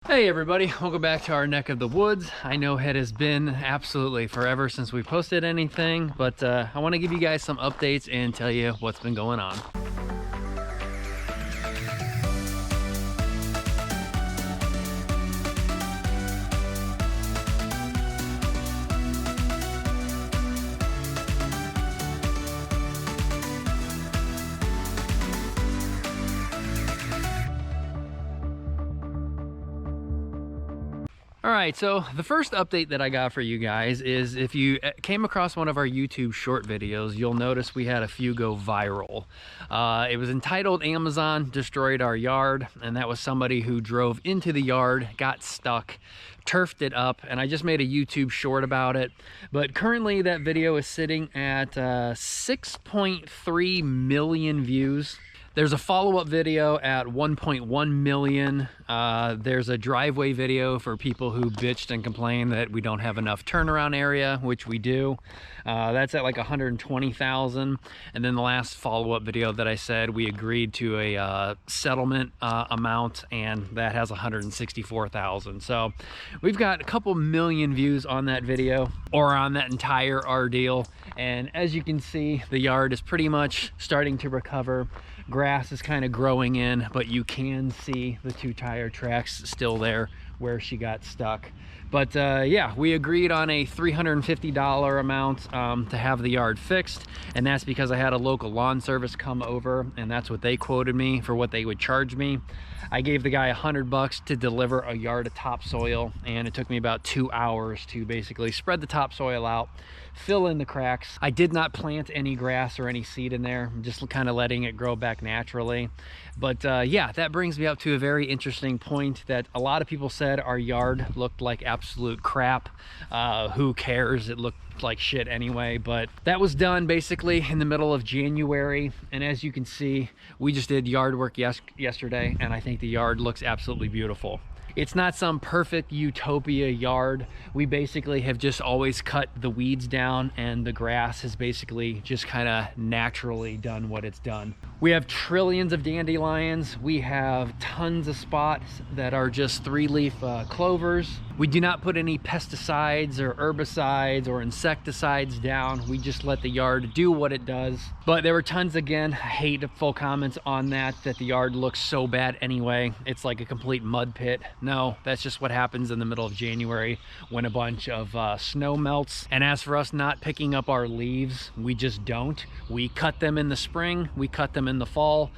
Hey everybody, welcome back to our neck of the woods. I know it has been absolutely forever since we posted anything, but I want to give you guys some updates and tell you what's been going on. All right, so the first update that I got for you guys is if you came across one of our YouTube short videos, you'll notice we had a few go viral. It was entitled Amazon Destroyed Our Yard, and that was somebody who drove into the yard, got stuck, turfed it up, and I just made a YouTube short about it. But currently that video is sitting at 6.3 million views. There's a follow-up video at 1.1 million. There's a driveway video for people who bitched and complained that we don't have enough turnaround area, which we do. That's at like 120,000. And then the last follow-up video that I said we agreed to a settlement amount, and that has 164,000. So we've got a couple million views on that video, or on that entire ordeal. And as you can see, the yard is pretty much starting to recover. Grass is kind of growing in, but you can see the two tire tracks still there where she got stuck. But yeah, we agreed on a $350 amount to have the yard fixed, and that's because I had a local lawn service come over, and that's what they quoted me for what they would charge me. I gave the guy $100 to deliver a yard of topsoil, and it took me about 2 hours to basically spread the topsoil out, fill in the cracks. I did not plant any grass or any seed in there. I'm just kind of letting it grow back naturally. But yeah, that brings me up to a very interesting point that a lot of people said our yard looked like absolute crap. Who cares? It looked like shit anyway. But that was done basically in the middle of January, and as you can see, we just did yard work yesterday, and I think the yard looks absolutely beautiful. It's not some perfect utopia yard. We basically have just always cut the weeds down, and the grass has basically just kind of naturally done what it's done. We have trillions of dandelions. We have tons of spots that are just 3-leaf clovers. We do not put any pesticides or herbicides or insecticides down. We just let the yard do what it does. But there were tons, again, hateful comments on that the yard looks so bad anyway. It's like a complete mud pit. No, that's just what happens in the middle of January when a bunch of snow melts. And as for us not picking up our leaves, we just don't. We cut them in the spring, we cut them in the fall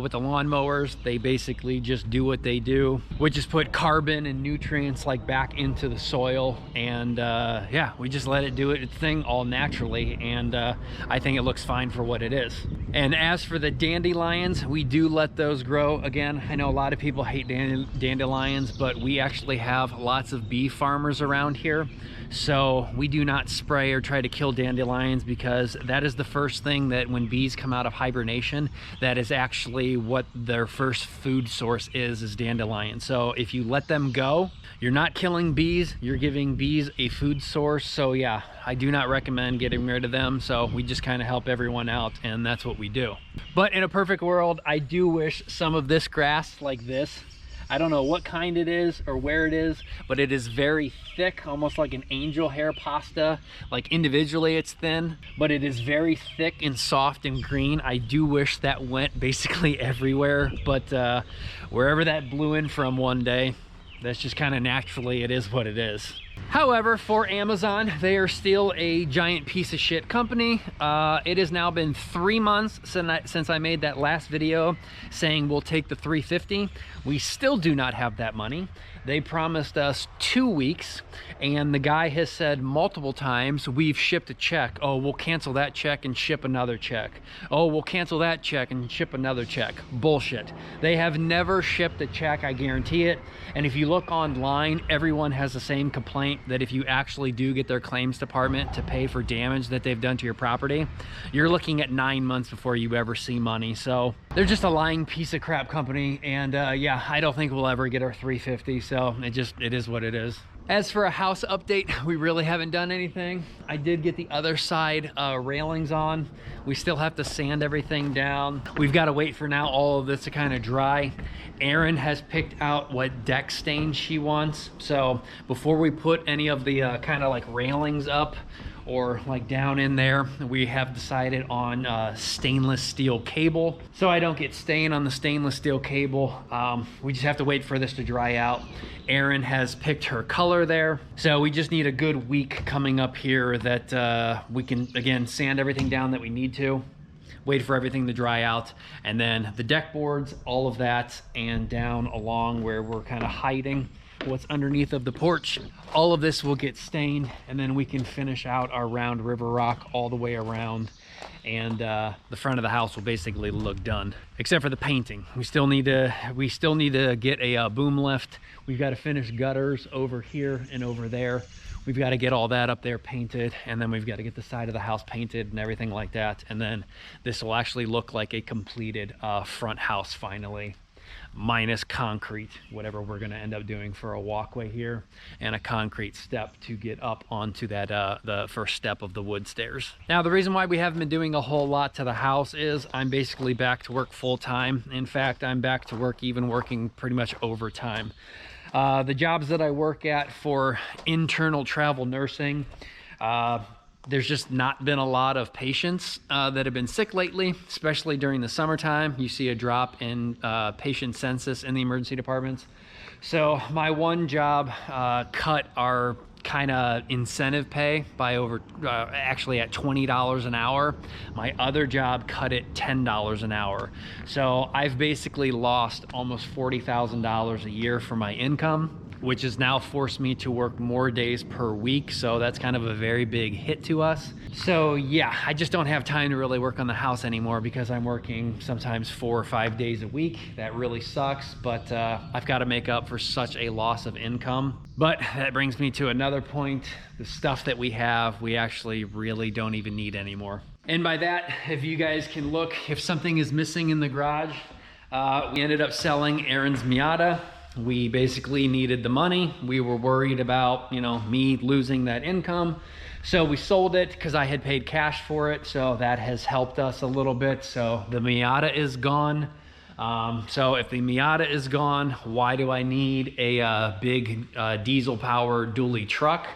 with the lawnmowers. They basically just do what they do, which is put carbon and nutrients like back into the soil. And yeah, we just let it do its thing all naturally, and I think it looks fine for what it is. And as for the dandelions, we do let those grow. Again, I know a lot of people hate dandelions, but we actually have lots of bee farmers around here, so we do not spray or try to kill dandelions, because that is the first thing that when bees come out of hibernation, that is actually what their first food source is dandelions. So if you let them go, you're not killing bees, you're giving bees a food source. So yeah, I do not recommend getting rid of them. So we just kind of help everyone out, and that's what we do. But in a perfect world, I do wish some of this grass like this, I don't know what kind it is or where it is, but it is very thick, almost like an angel hair pasta. Like individually it's thin, but it is very thick and soft and green. I do wish that went basically everywhere, but wherever that blew in from one day, that's just kind of naturally, it is what it is. However, for Amazon, they are still a giant piece of shit company. It has now been 3 months since I made that last video saying we'll take the $350. We still do not have that money. They promised us 2 weeks, and the guy has said multiple times, we've shipped a check. Oh, we'll cancel that check and ship another check. Oh, we'll cancel that check and ship another check. Bullshit. They have never shipped a check, I guarantee it. And if you look online, everyone has the same complaint, that if you actually do get their claims department to pay for damage that they've done to your property, you're looking at 9 months before you ever see money. So They're just a lying piece of crap company, and yeah, I don't think we'll ever get our 350, so it is what it is. As for a house update, we really haven't done anything. I did get the other side railings on. We still have to sand everything down. We've got to wait for now all of this to kind of dry. Erin has picked out what deck stain she wants. So before we put any of the kind of like railings up or like down in there, we have decided on stainless steel cable, so I don't get stain on the stainless steel cable. We just have to wait for this to dry out. Erin has picked her color there, so we just need a good week coming up here that we can again sand everything down that we need to, wait for everything to dry out, and then the deck boards, all of that, and down along where we're kind of hiding what's underneath of the porch, all of this will get stained, and then we can finish out our round river rock all the way around, and the front of the house will basically look done, except for the painting. We still need to get a boom lift. We've got to finish gutters over here and over there. We've got to get all that up there painted, and then we've got to get the side of the house painted and everything like that, and then this will actually look like a completed front house finally, minus concrete, whatever we're going to end up doing for a walkway here, and a concrete step to get up onto that the first step of the wood stairs. Now, the reason why we haven't been doing a whole lot to the house is I'm basically back to work full-time. In fact, I'm back to work even working pretty much overtime. The jobs that I work at for internal travel nursing, there's just not been a lot of patients that have been sick lately, especially during the summertime. You see a drop in patient census in the emergency departments. So my one job cut our kind of incentive pay by over, actually at $20 an hour. My other job cut it $10 an hour. So I've basically lost almost $40,000 a year for my income, which has now forced me to work more days per week. So that's kind of a very big hit to us. So yeah, I just don't have time to really work on the house anymore because I'm working sometimes 4 or 5 days a week. That really sucks, but I've got to make up for such a loss of income. But that brings me to another point. The stuff that we have, we actually really don't even need anymore. And by that, if you guys can look, if something is missing in the garage, we ended up selling Erin's Miata. We basically needed the money. We were worried about, you know, me losing that income. So we sold it because I had paid cash for it. So that has helped us a little bit. So the Miata is gone. So if the Miata is gone, why do I need a big diesel powered dually truck?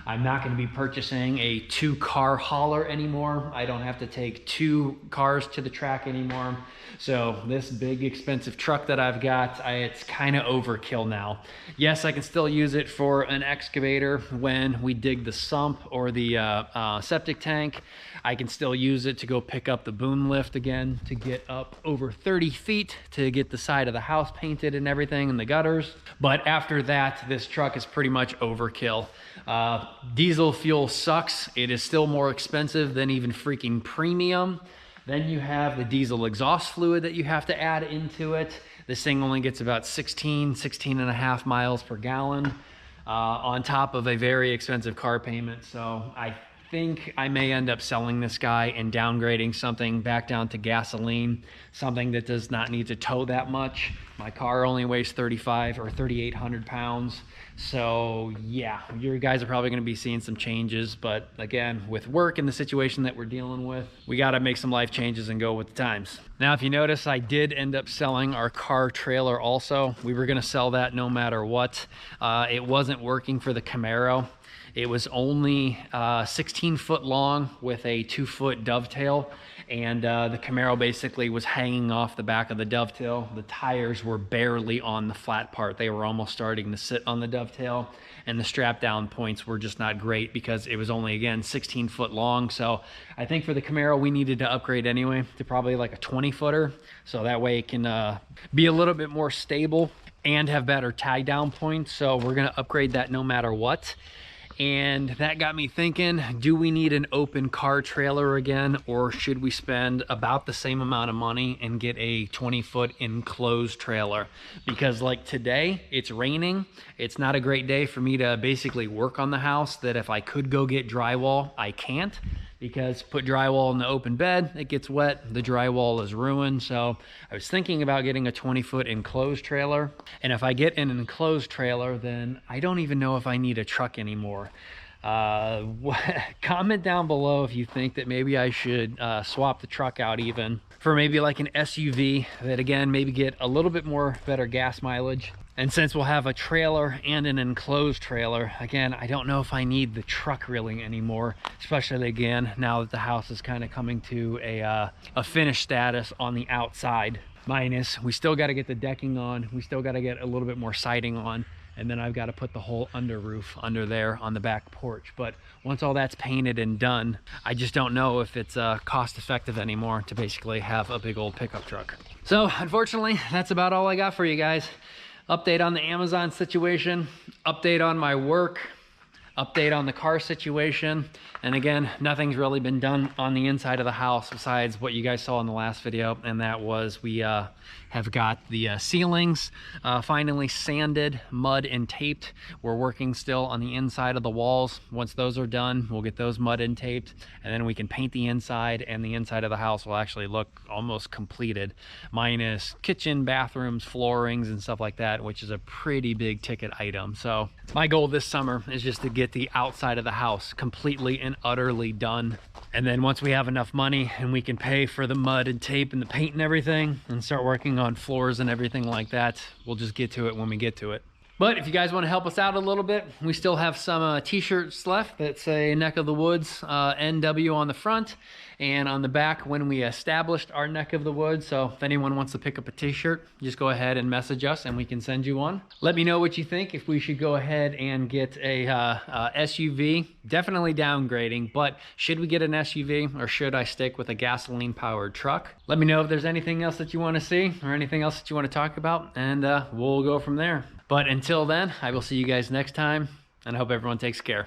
I'm not going to be purchasing a 2-car hauler anymore. I don't have to take 2 cars to the track anymore. So this big expensive truck that I've got, it's kind of overkill now. Yes, I can still use it for an excavator when we dig the sump or the septic tank. I can still use it to go pick up the boom lift again to get up over 30 feet to get the side of the house painted and everything and the gutters. But after that, this truck is pretty much overkill. Diesel fuel sucks. It is still more expensive than even freaking premium. Then you have the diesel exhaust fluid that you have to add into it. This thing only gets about 16 and a half miles per gallon on top of a very expensive car payment. So I think I may end up selling this guy and downgrading something back down to gasoline, something that does not need to tow that much. My car only weighs 35 or 3,800 pounds. So yeah, you guys are probably going to be seeing some changes, but again, with work and the situation that we're dealing with, we got to make some life changes and go with the times. Now, if you notice, I did end up selling our car trailer also. We were going to sell that no matter what. It wasn't working for the Camaro. It was only 16 foot long with a 2-foot dovetail, and the Camaro basically was hanging off the back of the dovetail. The tires were barely on the flat part. They were almost starting to sit on the dovetail, and the strap down points were just not great because it was only, again, 16 foot long. So I think for the Camaro, we needed to upgrade anyway to probably like a 20-footer. So that way it can be a little bit more stable and have better tie down points. So we're gonna upgrade that no matter what. And that got me thinking, do we need an open car trailer again, or should we spend about the same amount of money and get a 20-foot enclosed trailer? Because like today, it's raining. It's not a great day for me to basically work on the house, that if I could go get drywall, I can't. because put drywall in the open bed, it gets wet, the drywall is ruined. So I was thinking about getting a 20-foot enclosed trailer. And if I get an enclosed trailer, then I don't even know if I need a truck anymore. Comment down below if you think that maybe I should swap the truck out even for maybe like an SUV that, again, maybe get a little bit more better gas mileage. And since we'll have a trailer and an enclosed trailer, again, I don't know if I need the truck really anymore, especially again, now that the house is kind of coming to a finished status on the outside. Minus, we still got to get the decking on. We still got to get a little bit more siding on. And then I've got to put the whole under roof under there on the back porch. But once all that's painted and done, I just don't know if it's cost effective anymore to basically have a big old pickup truck. So unfortunately, that's about all I got for you guys. Update on the Amazon situation, update on my work, update on the car situation. And again, nothing's really been done on the inside of the house besides what you guys saw in the last video. And that was we have got the ceilings finally sanded, mud and taped. We're working still on the inside of the walls. Once those are done, we'll get those mud and taped, and then we can paint the inside, and the inside of the house will actually look almost completed, minus kitchen, bathrooms, floorings and stuff like that, which is a pretty big ticket item. So my goal this summer is just to get the outside of the house completely and utterly done. And then once we have enough money and we can pay for the mud and tape and the paint and everything and start working on floors and everything like that, we'll just get to it when we get to it. But if you guys want to help us out a little bit, we still have some t-shirts left that say Neck of the Woods NW on the front, and on the back when we established our Neck of the Woods. So if anyone wants to pick up a t-shirt, just go ahead and message us and we can send you one. Let me know what you think, if we should go ahead and get a SUV. Definitely downgrading, but should we get an SUV or should I stick with a gasoline powered truck? Let me know if there's anything else that you want to see or anything else that you want to talk about, and we'll go from there. But until then, I will see you guys next time, and I hope everyone takes care.